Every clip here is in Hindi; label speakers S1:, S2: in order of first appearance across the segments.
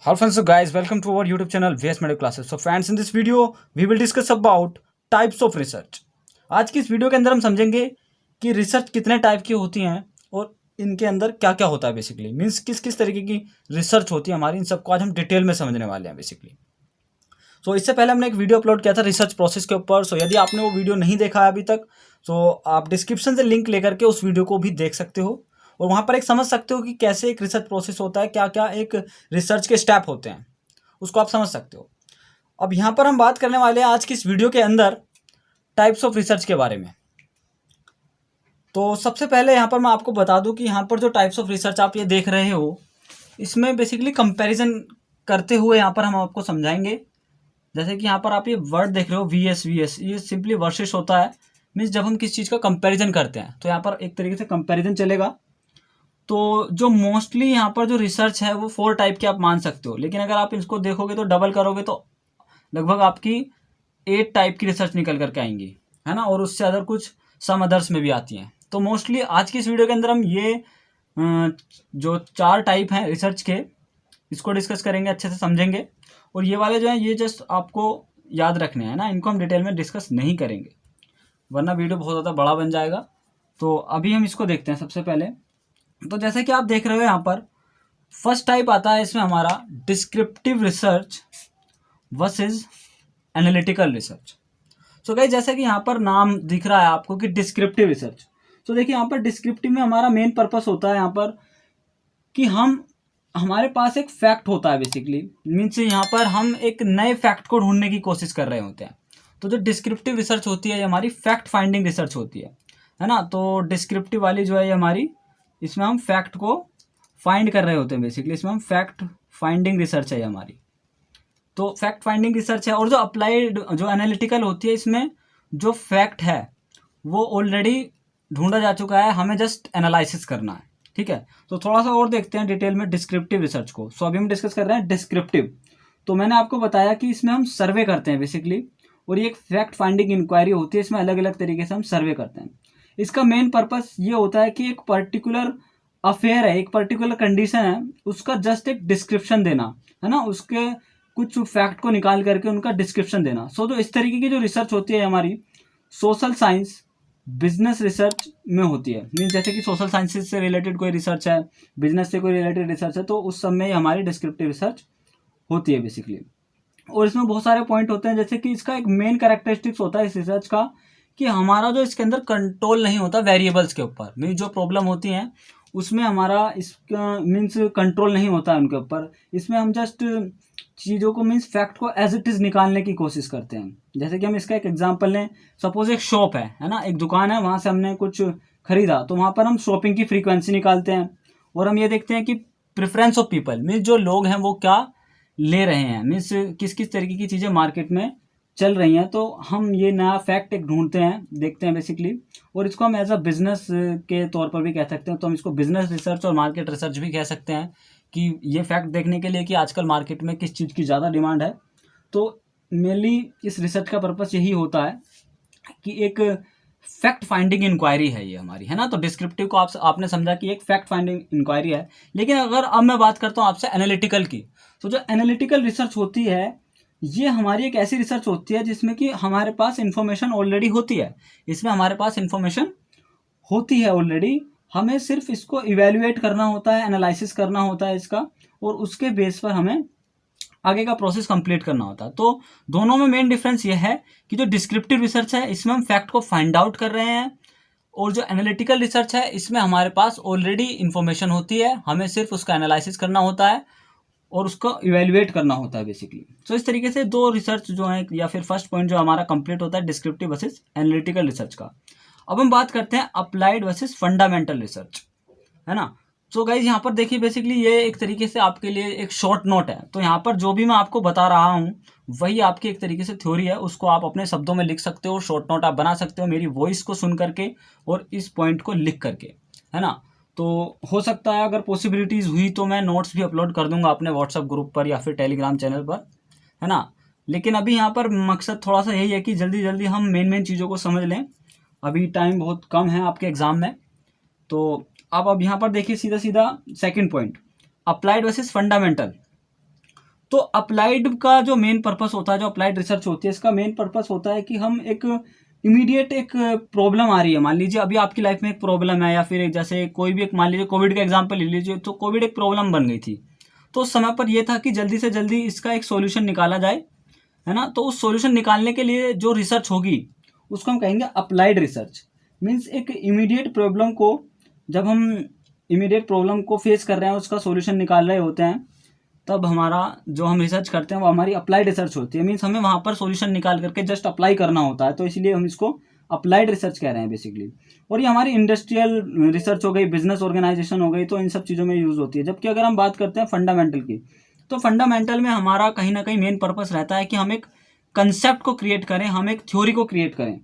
S1: Hello friends, so guys, welcome to our YouTube channel VS Medical Classes. So friends, in this video we will discuss about types of research. आज की इस वीडियो के अंदर हम समझेंगे कि रिसर्च कितने टाइप की होती हैं और इनके अंदर क्या क्या होता है बेसिकली, मीन्स किस किस तरीके की रिसर्च होती है हमारी, इन सबको आज हम डिटेल में समझने वाले हैं बेसिकली। सो इससे पहले हमने एक वीडियो अपलोड किया था रिसर्च प्रोसेस के ऊपर। सो यदि आपने वो वीडियो नहीं देखा है अभी तक, तो आप डिस्क्रिप्शन से लिंक लेकर के उस वीडियो को भी देख सकते हो और वहाँ पर एक समझ सकते हो कि कैसे एक रिसर्च प्रोसेस होता है, क्या क्या एक रिसर्च के स्टेप होते हैं, उसको आप समझ सकते हो। अब यहाँ पर हम बात करने वाले हैं आज की इस वीडियो के अंदर टाइप्स ऑफ रिसर्च के बारे में। तो सबसे पहले यहाँ पर मैं आपको बता दूँ कि यहाँ पर जो टाइप्स ऑफ रिसर्च आप ये देख रहे हो, इसमें बेसिकली कंपैरिजन करते हुए यहाँ पर हम आपको समझाएंगे। जैसे कि यहाँ पर आप ये वर्ड देख रहे हो वीएस, ये सिंपली वर्सेस होता है, मीन्स जब हम किसी चीज़ का कंपैरिजन करते हैं तो यहाँ पर एक तरीके से कंपैरिजन चलेगा। तो जो मोस्टली यहाँ पर जो रिसर्च है वो 4 टाइप के आप मान सकते हो, लेकिन अगर आप इसको देखोगे तो डबल करोगे तो लगभग आपकी 8 टाइप की रिसर्च निकल करके आएंगी, है ना। और उससे अदर कुछ सम अदर्स में भी आती हैं। तो मोस्टली आज की इस वीडियो के अंदर हम ये जो 4 टाइप हैं रिसर्च के, इसको डिस्कस करेंगे, अच्छे से समझेंगे। और ये वाले जो हैं ये जस्ट आपको याद रखने हैं ना, इनको हम डिटेल में डिस्कस नहीं करेंगे वरना वीडियो बहुत ज़्यादा बड़ा बन जाएगा। तो अभी हम इसको देखते हैं सबसे पहले। तो जैसे कि आप देख रहे हो यहाँ पर फर्स्ट टाइप आता है इसमें हमारा descriptive research versus analytical research. So guys, जैसे कि यहाँ पर नाम दिख रहा है आपको कि डिस्क्रिप्टिव रिसर्च। तो देखिए यहाँ पर डिस्क्रिप्टिव में हमारा मेन पर्पस होता है यहाँ पर कि हमारे पास एक फैक्ट होता है बेसिकली, मीन्स यहाँ पर हम एक नए फैक्ट को ढूंढने की कोशिश कर रहे होते हैं। तो जो डिस्क्रिप्टिव रिसर्च होती है ये हमारी फैक्ट फाइंडिंग रिसर्च होती है ना। तो डिस्क्रिप्टिव वाली जो है ये हमारी, इसमें हम फैक्ट को फाइंड कर रहे होते हैं बेसिकली, इसमें हम फैक्ट फाइंडिंग रिसर्च है हमारी। तो फैक्ट फाइंडिंग रिसर्च है। और जो अप्लाइड जो एनालिटिकल होती है, इसमें जो फैक्ट है वो ऑलरेडी ढूंढा जा चुका है, हमें जस्ट एनालिसिस करना है, ठीक है। तो थोड़ा सा और देखते हैं डिटेल में डिस्क्रिप्टिव रिसर्च को। सो अभी हम डिस्कस कर रहे हैं डिस्क्रिप्टिव। तो मैंने आपको बताया कि इसमें हम सर्वे करते हैं बेसिकली, और ये एक फैक्ट फाइंडिंग इंक्वायरी होती है, इसमें अलग अलग तरीके से हम सर्वे करते हैं। इसका मेन पर्पस ये होता है कि एक पर्टिकुलर अफेयर है, एक पर्टिकुलर कंडीशन है, उसका जस्ट एक डिस्क्रिप्शन देना, है ना, उसके कुछ फैक्ट को निकाल करके उनका डिस्क्रिप्शन देना। सो तो इस तरीके की जो रिसर्च होती है हमारी सोशल साइंस बिजनेस रिसर्च में होती है। मीन जैसे कि सोशल साइंसेज से रिलेटेड कोई रिसर्च है, बिजनेस से कोई रिलेटेड रिसर्च है, तो उस सब में हमारी डिस्क्रिप्टिव रिसर्च होती है बेसिकली। और इसमें बहुत सारे पॉइंट होते हैं, जैसे कि इसका एक मेन कैरेक्टरिस्टिक्स होता है इस रिसर्च का कि हमारा जो इसके अंदर कंट्रोल नहीं होता वेरिएबल्स के ऊपर, मीन जो प्रॉब्लम होती हैं उसमें हमारा इसका मीन्स कंट्रोल नहीं होता है उनके ऊपर। इसमें हम जस्ट चीज़ों को मीन्स फैक्ट को एज इट इज़ निकालने की कोशिश करते हैं। जैसे कि हम इसका एक एग्जांपल लें, सपोज एक शॉप है ना, एक दुकान है, वहाँ से हमने कुछ खरीदा, तो वहाँ पर हम शॉपिंग की फ्रीक्वेंसी निकालते हैं और हम ये देखते हैं कि प्रेफरेंस ऑफ पीपल, मीन्स जो लोग हैं वो क्या ले रहे हैं, मीन्स किस किस तरीके की चीज़ें मार्केट में चल रही हैं। तो हम ये नया फैक्ट एक ढूंढते हैं, देखते हैं बेसिकली, और इसको हम एज अ बिजनेस के तौर पर भी कह सकते हैं। तो हम इसको बिजनेस रिसर्च और मार्केट रिसर्च भी कह सकते हैं कि ये फैक्ट देखने के लिए कि आजकल मार्केट में किस चीज़ की ज़्यादा डिमांड है। तो मेनली इस रिसर्च का पर्पस यही होता है कि एक फैक्ट फाइंडिंग इंक्वायरी है ये हमारी, है ना। तो डिस्क्रिप्टिव को आपने समझा कि एक फैक्ट फाइंडिंग इंक्वायरी है। लेकिन अगर अब मैं बात करता हूँ आपसे एनालिटिकल की, तो जो एनालिटिकल रिसर्च होती है ये हमारी एक ऐसी रिसर्च होती है जिसमें कि हमारे पास इंफॉर्मेशन ऑलरेडी होती है। इसमें हमारे पास इंफॉर्मेशन होती है ऑलरेडी, हमें सिर्फ इसको इवेल्युएट करना होता है, एनालिसिस करना होता है इसका, और उसके बेस पर हमें आगे का प्रोसेस कंप्लीट करना होता है। तो दोनों में मेन डिफरेंस ये है कि जो डिस्क्रिप्टिव रिसर्च है इसमें हम फैक्ट को फाइंड आउट कर रहे हैं, और जो एनालिटिकल रिसर्च है इसमें हमारे पास ऑलरेडी इंफॉर्मेशन होती है, हमें सिर्फ उसका एनालिसिस करना होता है और उसको इवेल्युएट करना होता है बेसिकली। तो इस तरीके से दो रिसर्च जो है, या फिर फर्स्ट पॉइंट जो हमारा कंप्लीट होता है डिस्क्रिप्टिव वर्सेस एनालिटिकल रिसर्च का। अब हम बात करते हैं अप्लाइड वर्सेस फंडामेंटल रिसर्च, है ना। तो गाइज यहाँ पर देखिए बेसिकली ये एक तरीके से आपके लिए एक शॉर्ट नोट है। तो यहाँ पर जो भी मैं आपको बता रहा हूँ वही आपकी एक तरीके से थ्योरी है, उसको आप अपने शब्दों में लिख सकते हो, शॉर्ट नोट आप बना सकते हो मेरी वॉइस को सुन करके और इस पॉइंट को लिख करके, है ना। तो हो सकता है अगर पॉसिबिलिटीज़ हुई तो मैं नोट्स भी अपलोड कर दूंगा अपने व्हाट्सएप ग्रुप पर या फिर टेलीग्राम चैनल पर, है ना। लेकिन अभी यहाँ पर मकसद थोड़ा सा यही है कि जल्दी जल्दी हम मेन चीज़ों को समझ लें, अभी टाइम बहुत कम है आपके एग्ज़ाम में। तो अब यहाँ पर देखिए सीधा सीधा second point, applied versus fundamental. तो अप्लाइड का जो मेन पर्पस होता है, जो अप्लाइड रिसर्च होती है, इसका मेन पर्पस होता है कि हम एक इमीडिएट एक प्रॉब्लम आ रही है, मान लीजिए अभी आपकी लाइफ में एक प्रॉब्लम है, या फिर एक जैसे कोई भी एक, मान लीजिए कोविड का एग्जांपल ले लीजिए, तो कोविड एक प्रॉब्लम बन गई थी। तो उस समय पर यह था कि जल्दी से जल्दी इसका एक सॉल्यूशन निकाला जाए, है ना। तो उस सॉल्यूशन निकालने के लिए जो रिसर्च होगी उसको हम कहेंगे अप्लाइड रिसर्च। मीन्स एक इमीडिएट प्रॉब्लम को, जब हम इमीडिएट प्रॉब्लम को फेस कर रहे हैं, उसका सॉल्यूशन निकाल रहे होते हैं, तब हमारा जो हम रिसर्च करते हैं वो हमारी अप्लाइड रिसर्च होती है। मीन्स हमें वहाँ पर सॉल्यूशन निकाल करके जस्ट अप्लाई करना होता है, तो इसलिए हम इसको अप्लाइड रिसर्च कह रहे हैं बेसिकली। और ये हमारी इंडस्ट्रियल रिसर्च हो गई, बिजनेस ऑर्गेनाइजेशन हो गई, तो इन सब चीज़ों में यूज़ होती है। जबकि अगर हम बात करते हैं फंडामेंटल की, तो फंडामेंटल में हमारा कहीं ना कहीं मेन पर्पस रहता है कि हम एक कंसेप्ट को क्रिएट करें, हम एक थ्योरी को क्रिएट करें।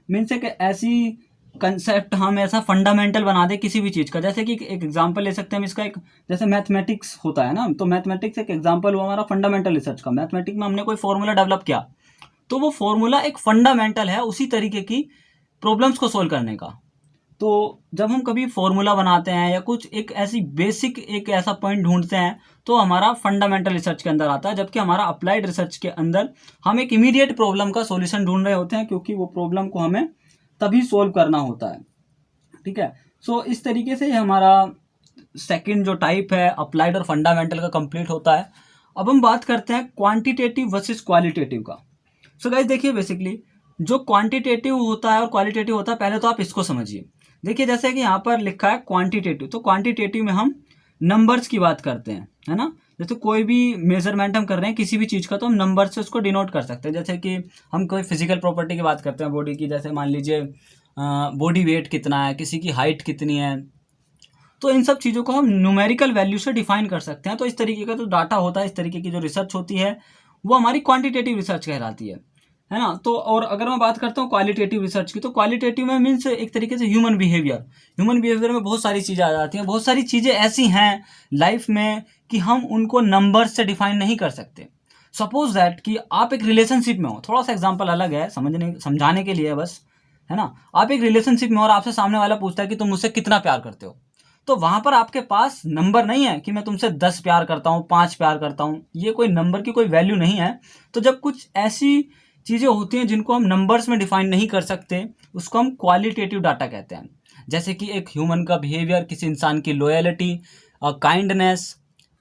S1: मीन्स एक ऐसी कंसेप्ट हम ऐसा फंडामेंटल बना दे किसी भी चीज़ का। जैसे कि एक एग्जांपल ले सकते हैं हम इसका, एक जैसे मैथमेटिक्स होता है ना, तो मैथमेटिक्स एक एग्जांपल हुआ हमारा फंडामेंटल रिसर्च का। मैथमेटिक्स में हमने कोई फॉर्मूला डेवलप किया, तो वो फॉर्मूला एक फंडामेंटल है उसी तरीके की प्रॉब्लम्स को सोल्व करने का। तो जब हम कभी फॉर्मूला बनाते हैं या कुछ एक ऐसी बेसिक एक ऐसा पॉइंट ढूंढते हैं, तो हमारा फंडामेंटल रिसर्च के अंदर आता है। जबकि हमारा अप्लाइड रिसर्च के अंदर हम एक इमीडिएट प्रॉब्लम का सॉल्यूशन ढूंढ रहे होते हैं, क्योंकि वो प्रॉब्लम को हमें तभी सोल्व करना होता है। ठीक है। सो इस तरीके से हमारा सेकंड जो टाइप है अप्लाइड और फंडामेंटल का कंप्लीट होता है। अब हम बात करते हैं क्वांटिटेटिव वर्सेस क्वालिटेटिव का। सो गाइस देखिए, बेसिकली जो क्वांटिटेटिव होता है और क्वालिटेटिव होता है, पहले तो आप इसको समझिए। देखिए जैसे कि यहाँ पर लिखा है क्वांटिटेटिव, तो क्वांटिटेटिव में हम नंबर्स की बात करते हैं, है ना। जैसे कोई भी मेजरमेंट हम कर रहे हैं किसी भी चीज़ का, तो हम नंबर से उसको डिनोट कर सकते हैं। जैसे कि हम कोई फिजिकल प्रॉपर्टी की बात करते हैं बॉडी की, जैसे मान लीजिए बॉडी वेट कितना है, किसी की हाइट कितनी है, तो इन सब चीज़ों को हम न्यूमेरिकल वैल्यू से डिफाइन कर सकते हैं। तो इस तरीके का जो डाटा होता है, इस तरीके की जो रिसर्च होती है, वो हमारी क्वांटिटेटिव रिसर्च कहलाती है ना। तो और अगर मैं बात करता हूँ क्वालिटेटिव रिसर्च की, तो क्वालिटेटिव में मीन्स एक तरीके से ह्यूमन बिहेवियर में बहुत सारी चीज़ें आ जाती हैं। बहुत सारी चीज़ें ऐसी हैं लाइफ में कि हम उनको नंबर से डिफाइन नहीं कर सकते। सपोज दैट कि आप एक रिलेशनशिप में हो, थोड़ा सा एग्जाम्पल अलग है, समझाने के लिए बस, है ना। आप एक रिलेशनशिप में हो और आपसे सामने वाला पूछता है कि तुम मुझसे कितना प्यार करते हो, तो वहां पर आपके पास नंबर नहीं है कि मैं तुमसे 10 प्यार करता हूँ, 5 प्यार करता हूँ, ये कोई नंबर की कोई वैल्यू नहीं है। तो जब कुछ ऐसी चीज़ें होती हैं जिनको हम नंबर्स में डिफाइन नहीं कर सकते, उसको हम क्वालिटेटिव डाटा कहते हैं। जैसे कि एक ह्यूमन का बिहेवियर, किसी इंसान की लॉयल्टी, काइंडनेस,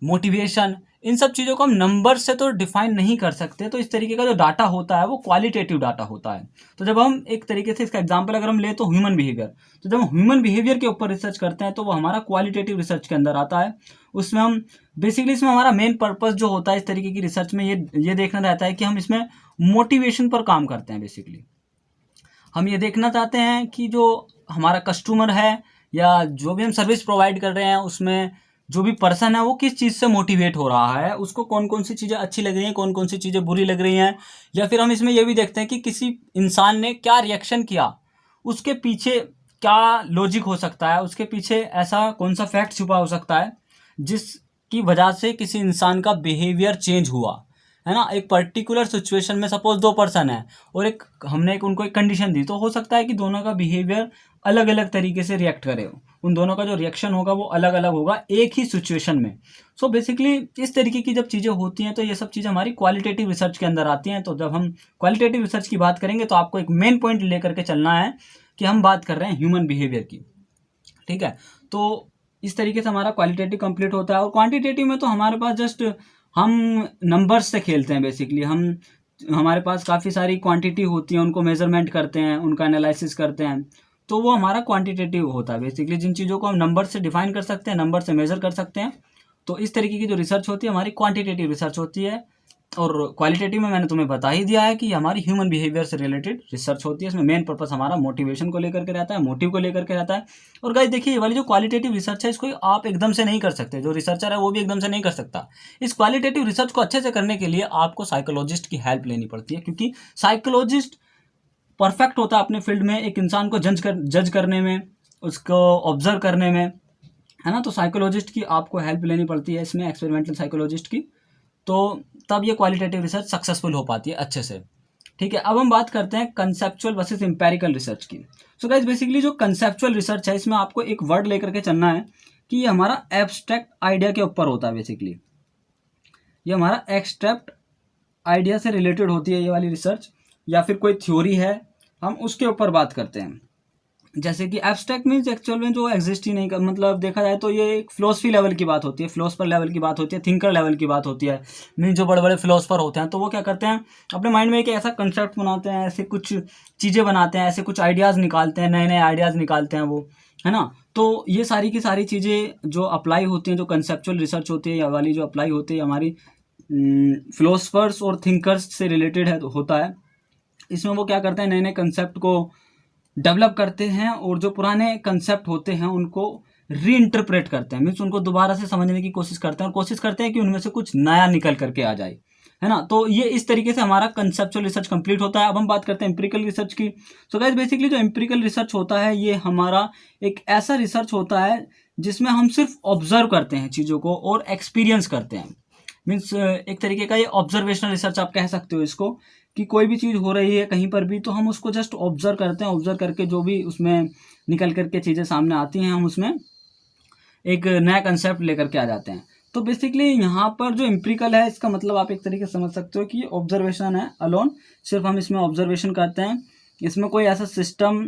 S1: मोटिवेशन, इन सब चीज़ों को हम नंबर से तो डिफाइन नहीं कर सकते। तो इस तरीके का जो डाटा होता है वो क्वालिटेटिव डाटा होता है। तो जब हम एक तरीके से इसका एग्जांपल अगर हम ले तो ह्यूमन बिहेवियर, तो जब हम ह्यूमन बिहेवियर के ऊपर रिसर्च करते हैं तो वो हमारा क्वालिटेटिव रिसर्च के अंदर आता है। उसमें हम बेसिकली, इसमें हमारा मेन पर्पस जो होता है इस तरीके की रिसर्च में, ये देखना रहता है कि हम इसमें मोटिवेशन पर काम करते हैं। बेसिकली हम ये देखना चाहते हैं कि जो हमारा कस्टमर है या जो भी हम सर्विस प्रोवाइड कर रहे हैं, उसमें जो भी पर्सन है वो किस चीज़ से मोटिवेट हो रहा है, उसको कौन कौन सी चीज़ें अच्छी लग रही हैं, कौन कौन सी चीज़ें बुरी लग रही हैं। या फिर हम इसमें ये भी देखते हैं कि किसी इंसान ने क्या रिएक्शन किया, उसके पीछे क्या लॉजिक हो सकता है, उसके पीछे ऐसा कौन सा फैक्ट छुपा हो सकता है जिसकी वजह से किसी इंसान का बिहेवियर चेंज हुआ, है ना। एक पर्टिकुलर सिचुएशन में सपोज 2 पर्सन है और हमने उनको एक कंडीशन दी, तो हो सकता है कि दोनों का बिहेवियर अलग अलग तरीके से रिएक्ट करे, उन दोनों का जो रिएक्शन होगा वो अलग अलग होगा एक ही सिचुएशन में। सो बेसिकली इस तरीके की जब चीज़ें होती हैं तो ये सब चीज़ें हमारी क्वालिटेटिव रिसर्च के अंदर आती हैं। तो जब हम क्वालिटेटिव रिसर्च की बात करेंगे तो आपको एक मेन पॉइंट लेकर के चलना है कि हम बात कर रहे हैं ह्यूमन बिहेवियर की। ठीक है, तो इस तरीके से हमारा क्वालिटेटिव कंप्लीट होता है। और क्वांटिटेटिव में तो हमारे पास जस्ट हम नंबर्स से खेलते हैं। बेसिकली हमारे पास काफ़ी सारी क्वांटिटी होती है, उनको मेजरमेंट करते हैं, उनका एनालिसिस करते हैं, तो वो हमारा क्वांटिटेटिव होता है। बेसिकली जिन चीज़ों को हम नंबर से डिफाइन कर सकते हैं, नंबर से मेजर कर सकते हैं, तो इस तरीके की जो रिसर्च होती है हमारी क्वांटिटेटिव रिसर्च होती है। और क्वालिटेटिव में मैंने तुम्हें बता ही दिया है कि हमारी ह्यूमन बिहेवियर से रिलेटेड रिसर्च होती है। इसमें मेन पर्पस हमारा मोटिवेशन को लेकर के रहता है, मोटिव को लेकर के रहता है। और गाइस देखिए, ये वाली जो क्वालिटेटिव रिसर्च है इसको आप एकदम से नहीं कर सकते, जो रिसर्चर है वो भी एकदम से नहीं कर सकता। इस क्वालिटेटिव रिसर्च को अच्छे से करने के लिए आपको साइकोलॉजिस्ट की हेल्प लेनी पड़ती है, क्योंकि साइकोलॉजिस्ट परफेक्ट होता है अपने फील्ड में, एक इंसान को जज करने में, उसको ऑब्जर्व करने में, है ना। तो साइकोलॉजिस्ट की आपको हेल्प लेनी पड़ती है इसमें, एक्सपेरिमेंटल साइकोलॉजिस्ट की, तो तब ये क्वालिटेटिव रिसर्च सक्सेसफुल हो पाती है अच्छे से। ठीक है, अब हम बात करते हैं कंसेप्चुअल वर्सेस एम्पेरिकल रिसर्च की। सो गाइस बेसिकली जो कंसेप्चुअल रिसर्च है इसमें आपको एक वर्ड लेकर के चलना है कि ये हमारा एब्स्ट्रैक्ट आइडिया के ऊपर होता है बेसिकली। ये हमारा एक्सट्रैक्ट आइडिया से रिलेटेड होती है ये वाली रिसर्च, या फिर कोई थ्योरी है हम उसके ऊपर बात करते हैं। जैसे कि एब्स्ट्रैक्ट मीन्स एक्चुअल में जो एग्जिस्ट ही नहीं कर, मतलब देखा जाए तो ये एक फिलोसफी लेवल की बात होती है, फिलोसफर लेवल की बात होती है, थिंकर लेवल की बात होती है। मीन्स जो बड़े बड़े फिलोसफर होते हैं तो वो क्या करते हैं, अपने माइंड में एक ऐसा कंसेप्ट बनाते हैं, ऐसे कुछ चीज़ें बनाते हैं, ऐसे कुछ आइडियाज़ निकालते हैं, नए नए आइडियाज़ निकालते हैं वो, है ना। तो ये सारी की सारी चीज़ें जो अप्लाई होती हैं, जो कंसेप्चुअल रिसर्च होती है या वाली जो अप्लाई होती है हमारी फिलोसफर्स और थिंकर्स से रिलेटेड है होता है। इसमें वो क्या करते हैं, नए नए कंसेप्ट को डेवलप करते हैं और जो पुराने कंसेप्ट होते हैं उनको रीइंटरप्रेट करते हैं, मीन्स उनको दोबारा से समझने की कोशिश करते हैं और कोशिश करते हैं कि उनमें से कुछ नया निकल करके आ जाए, है ना। तो ये इस तरीके से हमारा कंसेप्चुअल रिसर्च कंप्लीट होता है। अब हम बात करते हैं एम्पिरिकल रिसर्च की। सो गाइस बेसिकली जो एम्पिरिकल रिसर्च होता है ये हमारा एक ऐसा रिसर्च होता है जिसमें हम सिर्फ ऑब्जर्व करते हैं चीज़ों को और एक्सपीरियंस करते हैं। मीन्स एक तरीके का ये ऑब्जर्वेशनल रिसर्च आप कह सकते हो इसको, कि कोई भी चीज़ हो रही है कहीं पर भी तो हम उसको जस्ट ऑब्जर्व करते हैं, ऑब्जर्व करके जो भी उसमें निकल करके चीज़ें सामने आती हैं हम उसमें एक नया कंसेप्ट लेकर के आ जाते हैं। तो बेसिकली यहाँ पर जो एम्पिरिकल है इसका मतलब आप एक तरीके से समझ सकते हो कि ऑब्जर्वेशन है अलोन, सिर्फ हम इसमें ऑब्जर्वेशन करते हैं, इसमें कोई ऐसा सिस्टम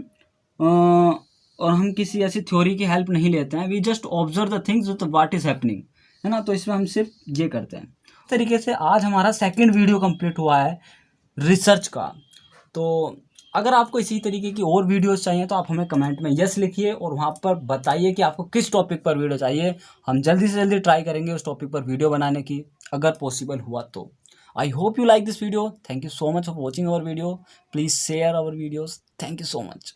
S1: और हम किसी ऐसी थ्योरी की हेल्प नहीं लेते हैं। We just observe the things with what is happening, है ना। तो इसमें हम सिर्फ ये करते हैं। इस तरीके से आज हमारा सेकंड वीडियो कंप्लीट हुआ है रिसर्च का। तो अगर आपको इसी तरीके की और वीडियोस चाहिए तो आप हमें कमेंट में यस लिखिए और वहाँ पर बताइए कि आपको किस टॉपिक पर वीडियो चाहिए। हम जल्दी से जल्दी ट्राई करेंगे उस टॉपिक पर वीडियो बनाने की, अगर पॉसिबल हुआ तो। I hope you like this video. Thank you so much for watching our video. Please share our videos. Thank you so much.